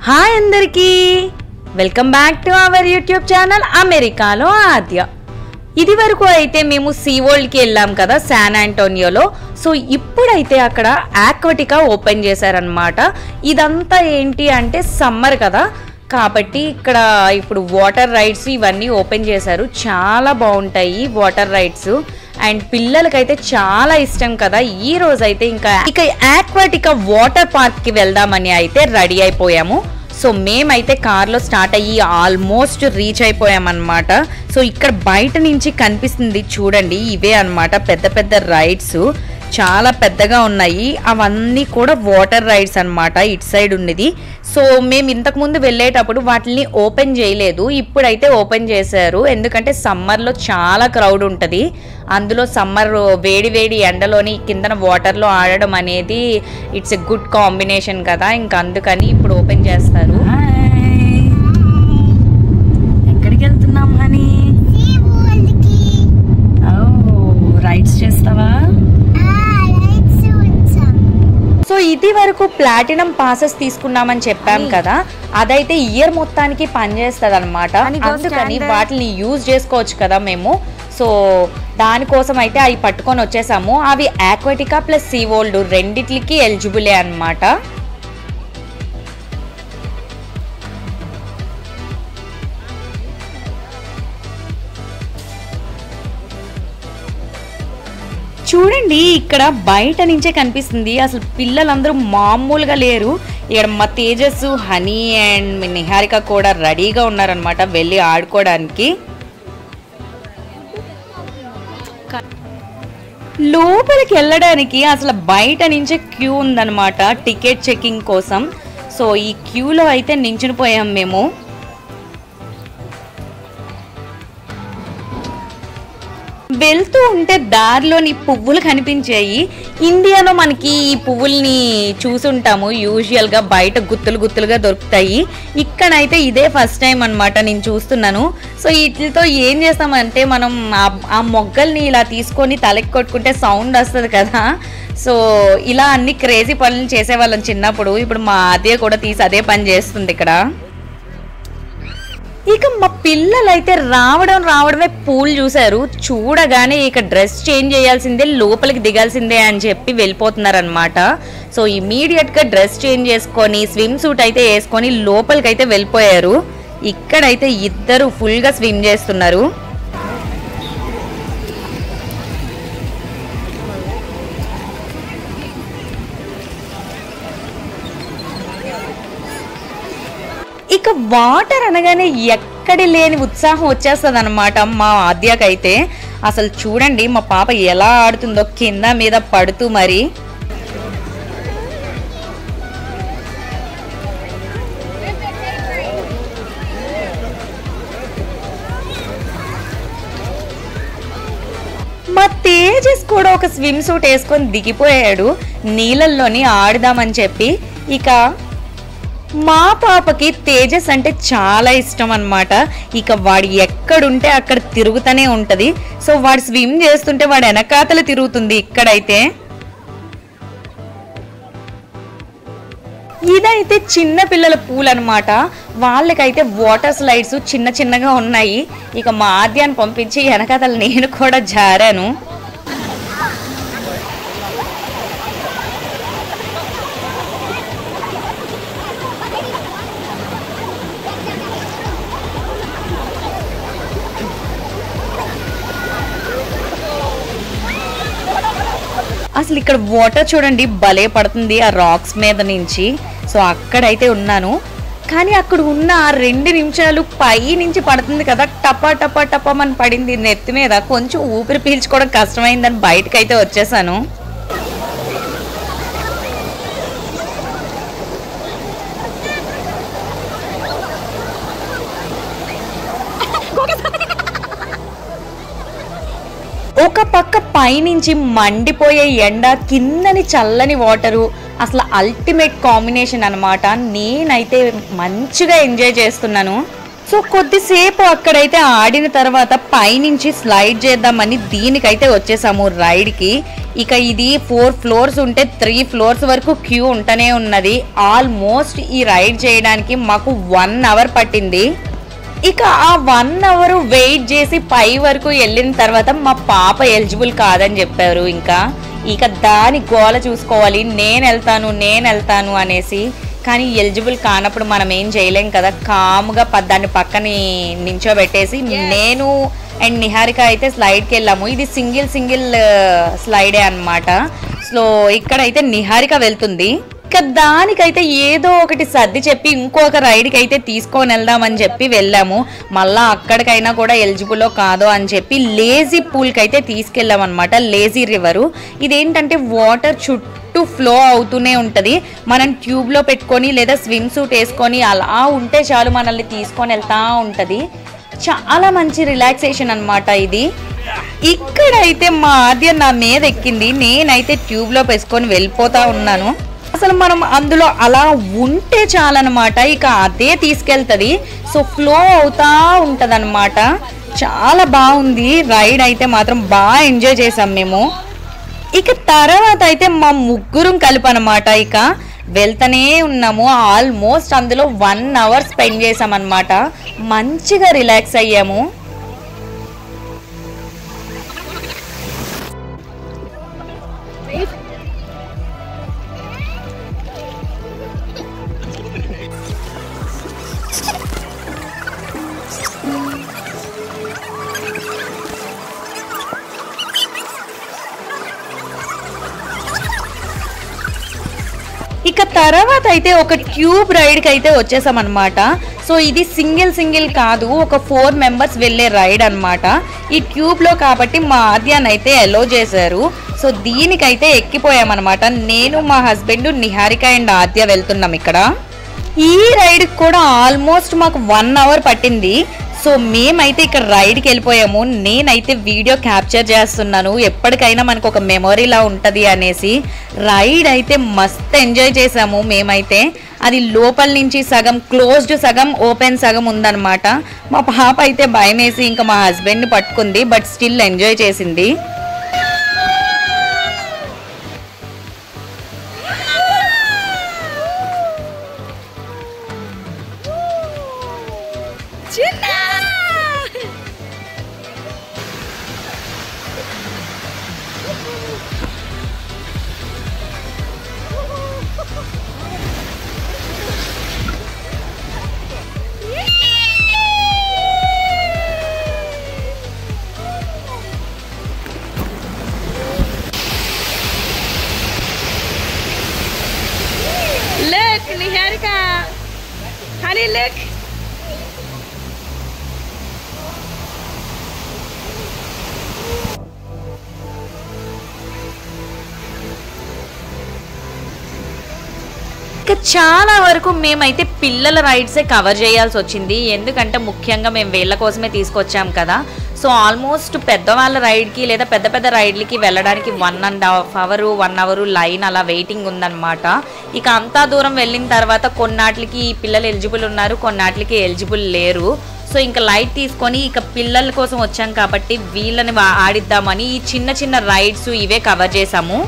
Hi అందరికీ welcome back to our YouTube channel అమెరికాలో ఆద్య. ఇది వరకు అయితే మేము సీ వరల్డ్కి వెళ్ళాం కదా శాన్ ఆంటోనియోలో. సో ఇప్పుడైతే అక్కడ ఆక్వాటికా ఓపెన్ చేశారనమాట. ఇదంతా ఏంటి అంటే సమ్మర్ కదా కాబట్టి ఇక్కడ ఇప్పుడు వాటర్ రైడ్స్ ఇవన్నీ ఓపెన్ చేశారు. చాలా బాగుంటాయి వాటర్ రైడ్స్ అండ్ పిల్లలకైతే చాలా ఇష్టం కదా. ఈ రోజు అయితే ఇక ఆక్వాటికా వాటర్ పార్క్కి వెళ్దామని అయితే రెడీ అయిపోయాము. సో మేమైతే కార్లో స్టార్ట్ అయ్యి ఆల్మోస్ట్ రీచ్ అయిపోయామన్నమాట. సో ఇక్కడ బయట నుంచి కనిపిస్తుంది చూడండి, ఇవే అన్నమాట పెద్ద పెద్ద రైడ్స్, చాలా పెద్దగా ఉన్నాయి. అవన్నీ కూడా వాటర్ రైడ్స్ అన్నమాట ఇటు సైడ్ ఉన్నది. సో మేము ఇంతకుముందు వెళ్ళేటప్పుడు వాటిని ఓపెన్ చేయలేదు, ఇప్పుడైతే ఓపెన్ చేశారు. ఎందుకంటే సమ్మర్లో చాలా క్రౌడ్ ఉంటుంది. అందులో సమ్మర్ వేడి వేడి ఎండలోని కిందన వాటర్లో ఆడడం అనేది ఇట్స్ ఎ గుడ్ కాంబినేషన్ కదా, ఇంకా అందుకని ఇప్పుడు ఓపెన్ చేస్తారు. ఎక్కడికి వెళ్తున్నాం హనీ? రైడ్స్ చేస్తావా? సో ఇది వరకు ప్లాటినం పాసెస్ తీసుకున్నామని చెప్పాం కదా, అదైతే ఇయర్ మొత్తానికి పనిచేస్తుంది అనమాట. అందుకని వాటిని యూజ్ చేసుకోవచ్చు కదా మేము. సో దానికోసం అయితే అవి పట్టుకొని వచ్చేసాము. అవి ఆక్వాటికా ప్లస్ సీ వరల్డ్ రెండిట్లకి ఎలిజిబులే అనమాట. చూడండి ఇక్కడ బయట నుంచే కనిపిస్తుంది. అసలు పిల్లలందరూ మామూలుగా లేరు. ఇక్కడ మా తేజస్, హనీ అండ్ నిహారిక కూడా రెడీగా ఉన్నారనమాట వెళ్ళి ఆడుకోవడానికి. లోపలికి వెళ్ళడానికి అసలు బయట నుంచే క్యూ ఉందన్నమాట టికెట్ చెకింగ్ కోసం. సో ఈ క్యూలో అయితే నించుని పోయాం మేము. వెళ్తూ ఉంటే దారిలోని పువ్వులు కనిపించాయి. ఇండియాలో మనకి ఈ పువ్వుల్ని చూసుంటాము, యూజువల్గా బయట గుత్తులు గుత్తులుగా దొరుకుతాయి. ఇక్కడైతే ఇదే ఫస్ట్ టైం అనమాట నేను చూస్తున్నాను. సో వీటితో ఏం చేస్తామంటే మనం ఆ మొగ్గల్ని ఇలా తీసుకొని తలకి కొట్టుకుంటే సౌండ్ వస్తుంది కదా. సో ఇలా అన్ని క్రేజీ పనులు చేసేవాళ్ళం చిన్నప్పుడు. ఇప్పుడు మా ఆద్య కూడా తీసి అదే పని చేస్తుంది ఇక్కడ. ఇక మా పిల్లలైతే రావడమే పూలు చూశారు. చూడగానే ఇక డ్రెస్ చేంజ్ చేయాల్సిందే, లోపలికి దిగాల్సిందే అని చెప్పి వెళ్ళిపోతున్నారనమాట. సో ఇమీడియట్గా డ్రెస్ చేంజ్ చేసుకొని స్విమ్ సూట్ అయితే వేసుకొని లోపలికి అయితే వెళ్ళిపోయారు. ఇక్కడైతే ఇద్దరు ఫుల్గా స్విమ్ చేస్తున్నారు. ఇక వాటర్ అనగానే ఎక్కడి లేని ఉత్సాహం వచ్చేస్తుంది అనమాట మా ఆద్యకైతే. అసలు చూడండి మా పాప ఎలా ఆడుతుందో కింద మీద పడుతూ. మరి మా తేజస్ కూడా ఒక స్విమ్ సూట్ వేసుకొని దిగిపోయాడు నీళ్ళల్లోని ఆడుదామని చెప్పి. ఇక మా పాపకి తేజస్ అంటే చాలా ఇష్టం అనమాట. ఇక వాడు ఎక్కడుంటే అక్కడ తిరుగుతూనే ఉంటుంది. సో వాడు స్విమ్ చేస్తుంటే వాడు వెనకాతలు తిరుగుతుంది. ఇక్కడైతే ఇదైతే చిన్న పిల్లల పూల్ అనమాట. వాళ్ళకైతే వాటర్ స్లైడ్స్ చిన్న చిన్నగా ఉన్నాయి. ఇక మా ఆద్యాన్ని పంపించి వెనకాతలు నేను కూడా జారాను. అసలు ఇక్కడ వాటర్ చూడండి భలే పడుతుంది ఆ రాక్స్ మీద నుంచి. సో అక్కడైతే ఉన్నాను, కానీ అక్కడ ఉన్న 2 నిమిషాలు పై నుంచి పడుతుంది కదా, టపా టపా టపామని పడింది నెత్తి మీద. కొంచెం ఊపిరి పీల్చుకోవడం కష్టమైందని బయటకైతే వచ్చేసాను. ఒక పక్క పైనుంచి మండిపోయే ఎండ, కిందని చల్లని వాటరు, అసలు అల్టిమేట్ కాంబినేషన్ అనమాట. నేనైతే మంచిగా ఎంజాయ్ చేస్తున్నాను. సో కొద్దిసేపు అక్కడైతే ఆడిన తర్వాత పైనుంచి స్లైడ్ చేద్దామని దీనికైతే వచ్చేసాము రైడ్కి. ఇక ఇది 4 ఫ్లోర్స్ ఉంటే 3 ఫ్లోర్స్ వరకు క్యూ ఉంటూనే ఉన్నది. ఆల్మోస్ట్ ఈ రైడ్ చేయడానికి మాకు 1 అవర్ పట్టింది. ఇక ఆ 1 అవర్ వెయిట్ చేసి పై వరకు వెళ్ళిన తర్వాత మా పాప ఎలిజిబుల్ కాదని చెప్పారు. ఇక దాని గోల చూసుకోవాలి, నేను వెళ్తాను అనేసి. కానీ ఎలిజిబుల్ కానప్పుడు మనం ఏం చేయలేం కదా. కాముగా దాన్ని పక్కని నించోబెట్టేసి నేను అండ్ నిహారిక అయితే స్లైడ్కి వెళ్ళాము. ఇది సింగిల్ స్లైడే అనమాట. సో ఇక్కడైతే నిహారిక వెళ్తుంది. ఇక దానికైతే ఏదో ఒకటి సర్ది చెప్పి ఇంకొక రైడ్కి అయితే తీసుకొని వెళ్దామని చెప్పి వెళ్ళాము. మళ్ళీ అక్కడికైనా కూడా ఎలిజిబుల్లో కాదో అని చెప్పి లేజీ పూల్కి అయితే తీసుకెళ్ళామన్నమాట. లేజీ రివరు ఇదేంటంటే వాటర్ చుట్టూ ఫ్లో అవుతూనే ఉంటుంది. మనం ట్యూబ్లో పెట్టుకొని లేదా స్విమ్ సూట్ వేసుకొని అలా ఉంటే చాలు మనల్ని తీసుకొని వెళ్తూ ఉంటుంది. చాలా మంచి రిలాక్సేషన్ అనమాట ఇది. ఇక్కడైతే మా ఆద్య నా మీద ఎక్కింది, నేనైతే ట్యూబ్లో వేసుకొని వెళ్ళిపోతా ఉన్నాను. అసలు మనం అందులో అలా ఉంటే చాలన్నమాట, ఇక అదే తీసుకెళ్తుంది. సో ఫ్లో అవుతా ఉంటుంది అనమాట. చాలా బాగుంది రైడ్ అయితే మాత్రం బాగా ఎంజాయ్ చేసాం మేము. ఇక తర్వాత అయితే మా ముగ్గురం కలిపి అనమాట ఇక వెళ్తూనే ఉన్నాము. ఆల్మోస్ట్ అందులో 1 అవర్ స్పెండ్ చేసామన్నమాట. మంచిగా రిలాక్స్ అయ్యాము. ఇక తర్వాత అయితే ఒక ట్యూబ్ రైడ్కి అయితే వచ్చేసామన్నమాట. సో ఇది సింగిల్ కాదు, ఒక 4 మెంబర్స్ వెళ్ళే రైడ్ అనమాట. ఈ ట్యూబ్లో కాబట్టి మా ఆద్యాన్ని అయితే అలో చేశారు. సో దీనికైతే ఎక్కిపోయామన్నమాట. నేను మా హస్బెండ్ నిహారిక అండ్ ఆద్య వెళ్తున్నాం. ఇక్కడ ఈ రైడ్కి కూడా ఆల్మోస్ట్ మాకు 1 అవర్ పట్టింది. సో మేమైతే ఇక్కడ రైడ్కి వెళ్ళిపోయాము. నేనైతే వీడియో క్యాప్చర్ చేస్తున్నాను, ఎప్పటికైనా మనకు ఒక మెమొరీలా ఉంటుంది అనేసి. రైడ్ అయితే మస్త్ ఎంజాయ్ చేసాము మేమైతే. అది లోపల నుంచి సగం క్లోజ్డ్ సగం ఓపెన్ సగం ఉందన్నమాట. మా పాప అయితే భయం వేసి ఇంకా మా హస్బెండ్ని పట్టుకుంది, బట్ స్టిల్ ఎంజాయ్ చేసింది. Look, Niharika. Honey, look. ఇక చాలా వరకు మేమైతే పిల్లల రైడ్సే కవర్ చేయాల్సి వచ్చింది. ఎందుకంటే ముఖ్యంగా మేము వీళ్ళ కోసమే తీసుకొచ్చాం కదా. సో ఆల్మోస్ట్ పెద్దవాళ్ళ రైడ్కి లేదా పెద్ద రైడ్లకి వెళ్ళడానికి 1.5 అవర్ 1 అవర్ లైన్ అలా వెయిటింగ్ ఉందన్నమాట. ఇక అంతా దూరం వెళ్ళిన తర్వాత కొన్నాట్లకి పిల్లలు ఎలిజిబుల్ ఉన్నారు, కొన్నాట్లకి ఎలిజిబుల్ లేరు. సో ఇంకా లైట్ తీసుకొని ఇక పిల్లల కోసం వచ్చాం కాబట్టి వీళ్ళని ఆడిద్దామని ఈ చిన్న రైడ్స్ ఇవే కవర్ చేసాము.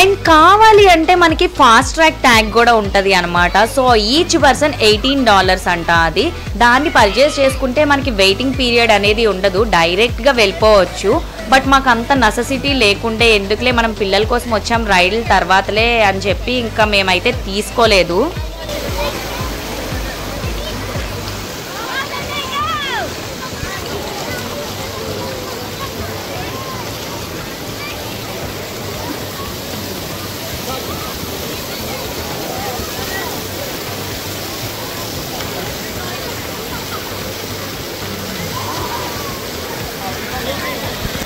అండ్ కావాలి అంటే మనకి ఫాస్ట్ ట్రాక్ ట్యాగ్ కూడా ఉంటుంది అనమాట. సో ఈచ్ పర్సన్ $18 అంట. అది దాన్ని పర్చేస్ చేసుకుంటే మనకి వెయిటింగ్ పీరియడ్ అనేది ఉండదు, డైరెక్ట్గా వెళ్ళిపోవచ్చు. బట్ మాకు అంత నెసెసిటీ లేకుంటే ఎందుకులే మనం పిల్లల కోసం వచ్చాం రైడ్ల తర్వాతలే అని చెప్పి ఇంకా మేమైతే తీసుకోలేదు.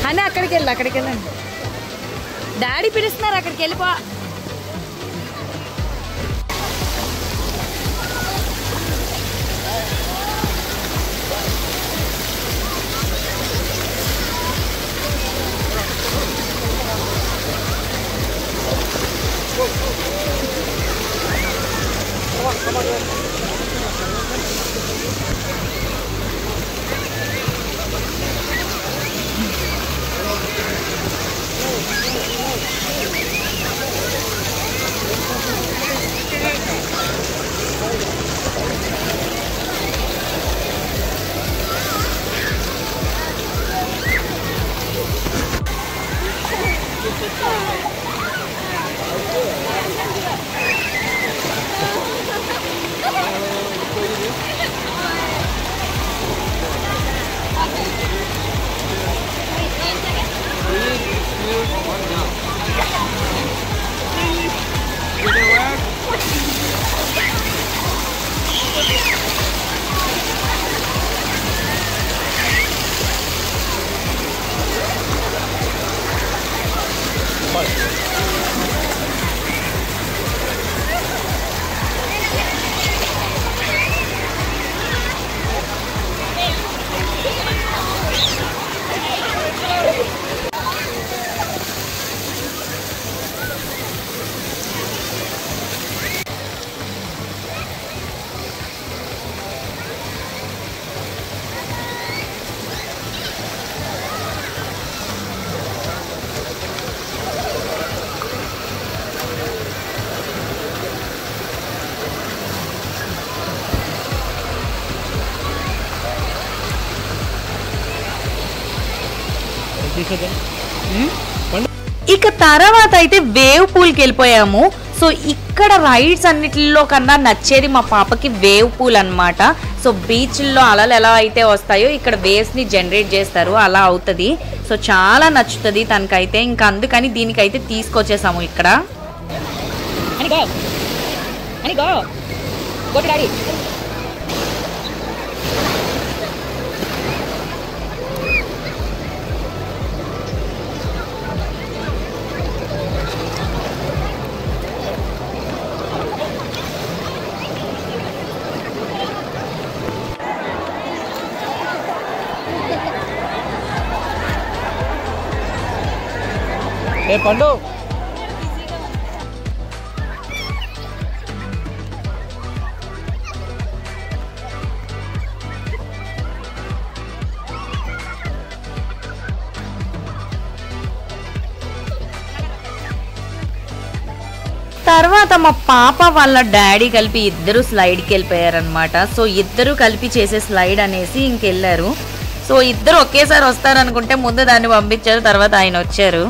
అని అక్కడికి వెళ్ళండి. డాడీ పిలుస్తున్నారు, అక్కడికి వెళ్ళిపో. ఇక తర్వాత అయితే వేవ్ పూల్కి వెళ్ళిపోయాము. సో ఇక్కడ రైడ్స్ అన్నిటిలో కన్నా నచ్చేది మా పాపకి వేవ్ పూల్ అనమాట. సో బీచ్ల్లో అలలు ఎలా అయితే వస్తాయో ఇక్కడ వేవ్స్ని జనరేట్ చేస్తారు, అలా అవుతుంది. సో చాలా నచ్చుతుంది తనకైతే. ఇంకా అందుకని దీనికైతే తీసుకొచ్చేసాము ఇక్కడ. పండు తర్వాత మా పాప వాళ్ళ డాడీ కలిపి ఇద్దరు స్లైడ్కి వెళ్ళిపోయారనమాట. సో ఇద్దరు కలిపి చేసే స్లైడ్ అనేసి ఇంకెళ్ళారు. సో ఇద్దరు ఒకేసారి వస్తారనుకుంటే ముందు దాన్ని పంపించారు, తర్వాత ఆయన వచ్చారు.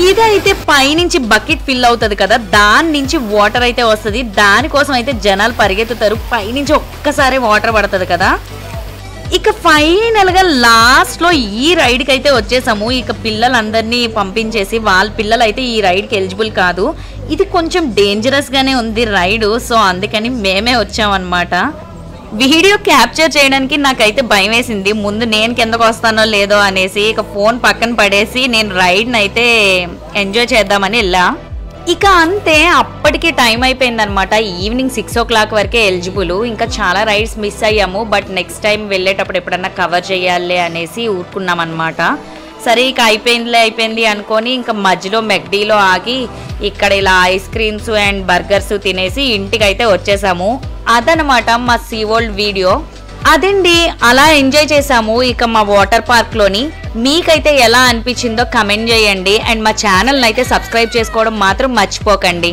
ఇదైతే పైనుంచి బకెట్ ఫిల్ అవుతుంది కదా, దాని నుంచి వాటర్ అయితే వస్తుంది. దానికోసం అయితే జనాలు పరిగెత్తుతారు, పైనుంచి ఒక్కసారి వాటర్ పడుతుంది కదా. ఇక ఫైనల్గా లాస్ట్లో ఈ రైడ్కి అయితే వచ్చేసాము. ఇక పిల్లలందరినీ పంపించేసి, వాళ్ళ పిల్లలు అయితే ఈ రైడ్కి ఎలిజిబుల్ కాదు, ఇది కొంచెం డేంజరస్గానే ఉంది రైడు. సో అందుకని మేమే వచ్చామన్నమాట. వీడియో క్యాప్చర్ చేయడానికి నాకైతే భయం వేసింది, ముందు నేను కిందకు వస్తానో లేదో అనేసి. ఇక ఫోన్ పక్కన పడేసి నేను రైడ్ని అయితే ఎంజాయ్ చేద్దామని వెళ్ళా. ఇక అంతే, అప్పటికి టైం అయిపోయిందనమాట. ఈవినింగ్ 6 o'clock వరకే ఎలిజిబుల్. ఇంకా చాలా రైడ్స్ మిస్ అయ్యాము, బట్ నెక్స్ట్ టైం వెళ్ళేటప్పుడు ఎప్పుడన్నా కవర్ చేయాలి అనేసి ఊరుకున్నాం అనమాట. సరే ఇక అయిపోయింది అనుకొని ఇంకా మధ్యలో మెక్డీలో ఆగి ఇక్కడ ఇలా ఐస్ క్రీమ్స్ అండ్ బర్గర్స్ తినేసి ఇంటికైతే వచ్చేసాము. అదనమాట మా సీ వరల్డ్ వీడియో. అదండి, అలా ఎంజాయ్ చేసాము ఇక మా వాటర్ పార్క్లోని. మీకైతే ఎలా అనిపించిందో కమెంట్ చేయండి. అండ్ మా ఛానల్ని అయితే సబ్స్క్రైబ్ చేసుకోవడం మాత్రం మర్చిపోకండి.